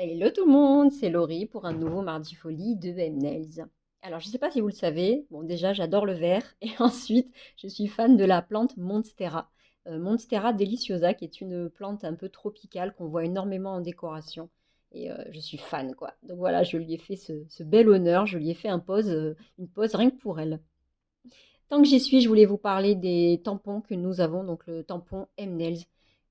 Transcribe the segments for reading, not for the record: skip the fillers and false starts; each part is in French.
Hello tout le monde, c'est Laurie pour un nouveau Mardi Folie de M-Nails. Alors, je ne sais pas si vous le savez, bon déjà j'adore le vert et ensuite je suis fan de la plante Monstera. Monstera deliciosa qui est une plante un peu tropicale qu'on voit énormément en décoration et je suis fan quoi. Donc voilà, je lui ai fait ce bel honneur, je lui ai fait une pause rien que pour elle. Tant que j'y suis, je voulais vous parler des tampons que nous avons, donc le tampon M-Nails.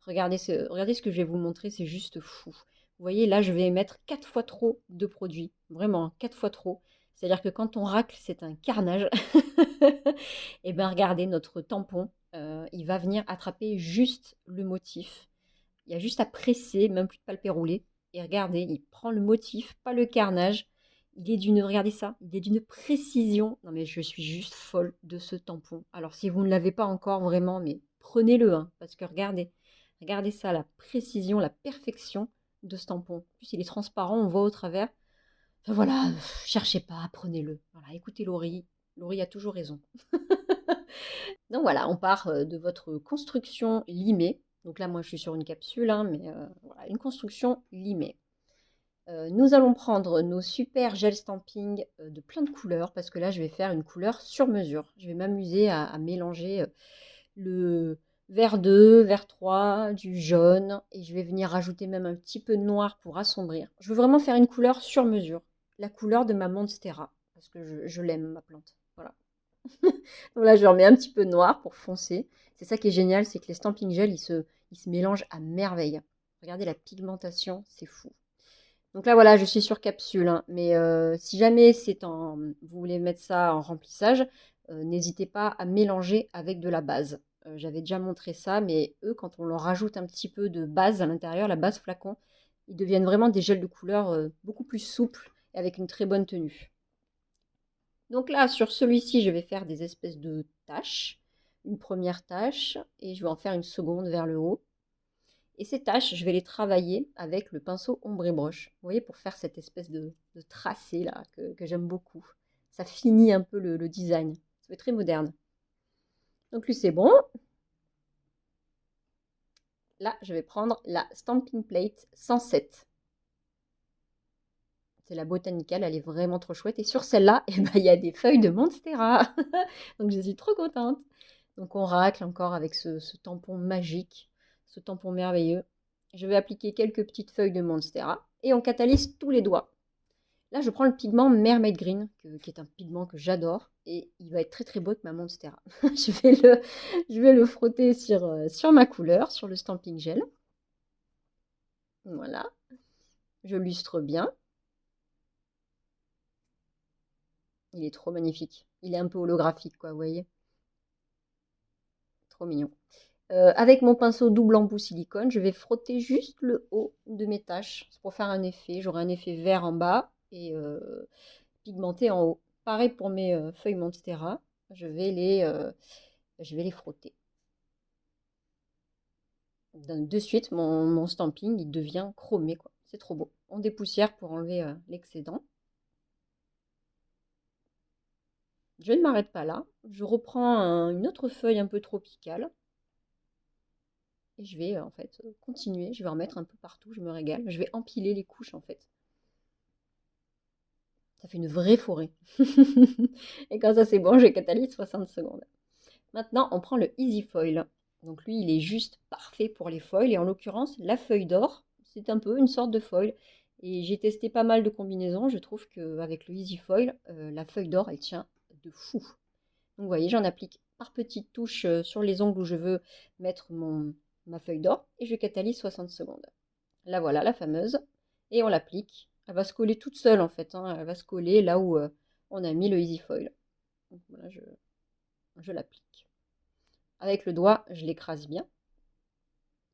Regardez ce que je vais vous montrer, c'est juste fou. Vous voyez, là, je vais mettre 4 fois trop de produits. Vraiment, 4 fois trop. C'est-à-dire que quand on racle, c'est un carnage. Et bien, regardez, notre tampon, il va venir attraper juste le motif. Il y a juste à presser, même plus de palper rouler. Et regardez, il prend le motif, pas le carnage. Regardez ça, il est d'une précision. Non mais je suis juste folle de ce tampon. Alors si vous ne l'avez pas encore vraiment, mais prenez-le, hein, parce que regardez ça, la précision, la perfection de ce tampon. En plus il est transparent, on voit au travers. Enfin voilà, cherchez pas, prenez-le. Voilà, écoutez Laurie, Laurie a toujours raison. Donc voilà, on part de votre construction limée. Donc là, moi, je suis sur une capsule, hein, mais voilà, une construction limée. Nous allons prendre nos super gel stamping de plein de couleurs, parce que là, je vais faire une couleur sur mesure. Je vais m'amuser à mélanger le vert 2, vert 3, du jaune, et je vais venir rajouter même un petit peu de noir pour assombrir. Je veux vraiment faire une couleur sur mesure, la couleur de ma Monstera, parce que je l'aime, ma plante. Voilà. Donc là, je remets un petit peu de noir pour foncer. C'est ça qui est génial, c'est que les stamping gel, ils se mélangent à merveille. Regardez la pigmentation, c'est fou. Donc là, voilà, je suis sur capsule, hein, mais si jamais vous voulez mettre ça en remplissage, n'hésitez pas à mélanger avec de la base. J'avais déjà montré ça, mais eux, quand on leur rajoute un petit peu de base à l'intérieur, la base flacon, ils deviennent vraiment des gels de couleur beaucoup plus souples et avec une très bonne tenue. Donc là, sur celui-ci, je vais faire des espèces de taches. Une première tache et je vais en faire une seconde vers le haut. Et ces taches, je vais les travailler avec le pinceau ombre et broche. Vous voyez, pour faire cette espèce de tracé là que j'aime beaucoup. Ça finit un peu le design. Ça fait très moderne. Donc lui, c'est bon. Là, je vais prendre la Stamping Plate 107. C'est la Botanicale, elle est vraiment trop chouette. Et sur celle-là, eh ben, il y a des feuilles de Monstera. Donc je suis trop contente. Donc on racle encore avec ce tampon magique, ce tampon merveilleux. Je vais appliquer quelques petites feuilles de Monstera et on catalyse tous les doigts. Là, je prends le pigment Mermaid Green, qui est un pigment que j'adore, et il va être très très beau avec ma Monstera. Je vais le frotter sur ma couleur, sur le stamping gel. Voilà, je lustre bien. Il est trop magnifique. Il est un peu holographique, quoi, vous voyez. Trop mignon. Avec mon pinceau double embout silicone, je vais frotter juste le haut de mes taches. C'est pour faire un effet. J'aurai un effet vert en bas et pigmenté en haut. Pareil pour mes feuilles Monstera. Je vais les frotter. De suite, mon stamping, il devient chromé, quoi. C'est trop beau. On dépoussière pour enlever l'excédent. Je ne m'arrête pas là. Je reprends une autre feuille un peu tropicale. Et je vais en fait continuer. Je vais en mettre un peu partout. Je me régale. Je vais empiler les couches en fait. Ça fait une vraie forêt. Et quand ça c'est bon, je catalyse 60 secondes. Maintenant, on prend le Easy Foil. Donc lui, il est juste parfait pour les foils. Et en l'occurrence, la feuille d'or, c'est un peu une sorte de foil. Et j'ai testé pas mal de combinaisons. Je trouve qu'avec le Easy Foil, la feuille d'or, elle tient de fou. Donc vous voyez, j'en applique par petites touches sur les ongles où je veux mettre ma feuille d'or. Et je catalyse 60 secondes. Là voilà, la fameuse. Et on l'applique. Elle va se coller toute seule en fait, hein. Elle va se coller là où on a mis le Easy Foil. Donc voilà, je l'applique. Avec le doigt, je l'écrase bien.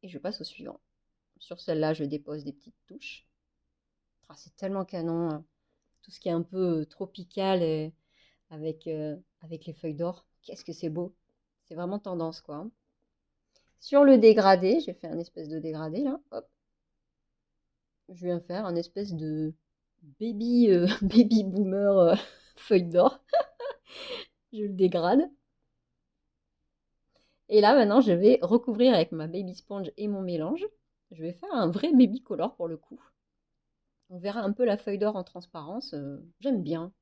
Et je passe au suivant. Sur celle-là, je dépose des petites touches. Ah, c'est tellement canon, hein. Tout ce qui est un peu tropical et avec les feuilles d'or. Qu'est-ce que c'est beau. C'est vraiment tendance, quoi, hein. Sur le dégradé, j'ai fait un espèce de dégradé, là. Hop. Je viens faire un espèce de baby boomer feuille d'or. Je le dégrade. Et là, maintenant, je vais recouvrir avec ma baby sponge et mon mélange. Je vais faire un vrai baby color pour le coup. On verra un peu la feuille d'or en transparence. J'aime bien.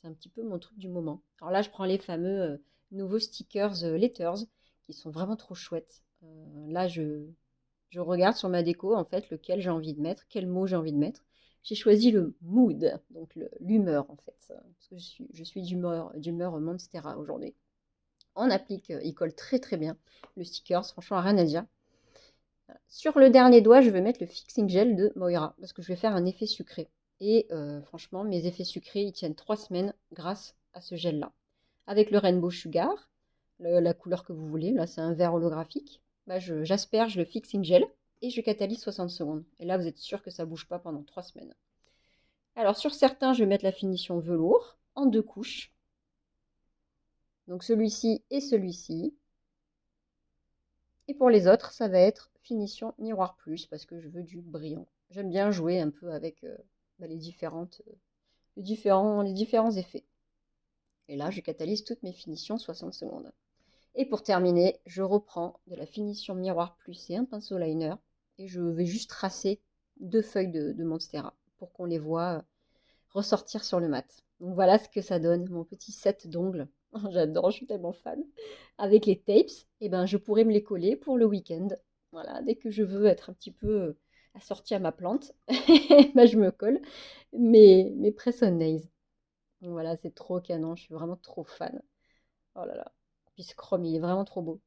C'est un petit peu mon truc du moment. Alors là, je prends les fameux nouveaux stickers Letters qui sont vraiment trop chouettes. Là, je regarde sur ma déco en fait lequel j'ai envie de mettre, quel mot j'ai envie de mettre. J'ai choisi le mood, donc l'humeur en fait, parce que je suis d'humeur Monstera aujourd'hui. On applique, il colle très très bien. Le stickers, franchement, rien à dire. Sur le dernier doigt, je vais mettre le fixing gel de Moira parce que je vais faire un effet sucré. Et franchement, mes effets sucrés, ils tiennent 3 semaines grâce à ce gel-là. Avec le Rainbow Sugar, la couleur que vous voulez, là c'est un vert holographique, bah, j'asperge le fixing gel et je catalyse 60 secondes. Et là, vous êtes sûr que ça ne bouge pas pendant 3 semaines. Alors sur certains, je vais mettre la finition velours en 2 couches. Donc celui-ci et celui-ci. Et pour les autres, ça va être finition miroir plus parce que je veux du brillant. J'aime bien jouer un peu avec les différents effets. Et là, je catalyse toutes mes finitions 60 secondes. Et pour terminer, je reprends de la finition miroir plus et un pinceau liner. Et je vais juste tracer 2 feuilles de Monstera pour qu'on les voit ressortir sur le mat. Donc voilà ce que ça donne, mon petit set d'ongles. J'adore, je suis tellement fan. Avec les tapes, et ben, je pourrais me les coller pour le week-end. Voilà, dès que je veux être un petit peu assortie à ma plante, ben, je me colle mes press-on nails. Donc voilà, c'est trop canon, je suis vraiment trop fan. Oh là là. Puis ce chrome, il est vraiment trop beau.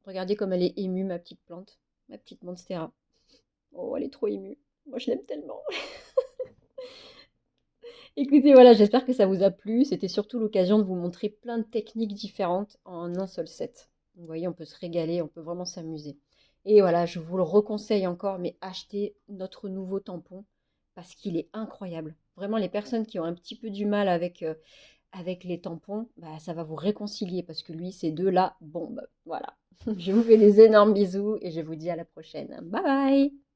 Regardez comme elle est émue, ma petite plante, ma petite Monstera. Oh, elle est trop émue. Moi, je l'aime tellement. Écoutez, voilà, j'espère que ça vous a plu. C'était surtout l'occasion de vous montrer plein de techniques différentes en un seul set. Vous voyez, on peut se régaler, on peut vraiment s'amuser. Et voilà, je vous le reconseille encore, mais achetez notre nouveau tampon parce qu'il est incroyable. Vraiment, les personnes qui ont un petit peu du mal avec les tampons, bah, ça va vous réconcilier parce que lui, c'est de la bombe. Voilà. Je vous fais des énormes bisous et je vous dis à la prochaine. Bye bye!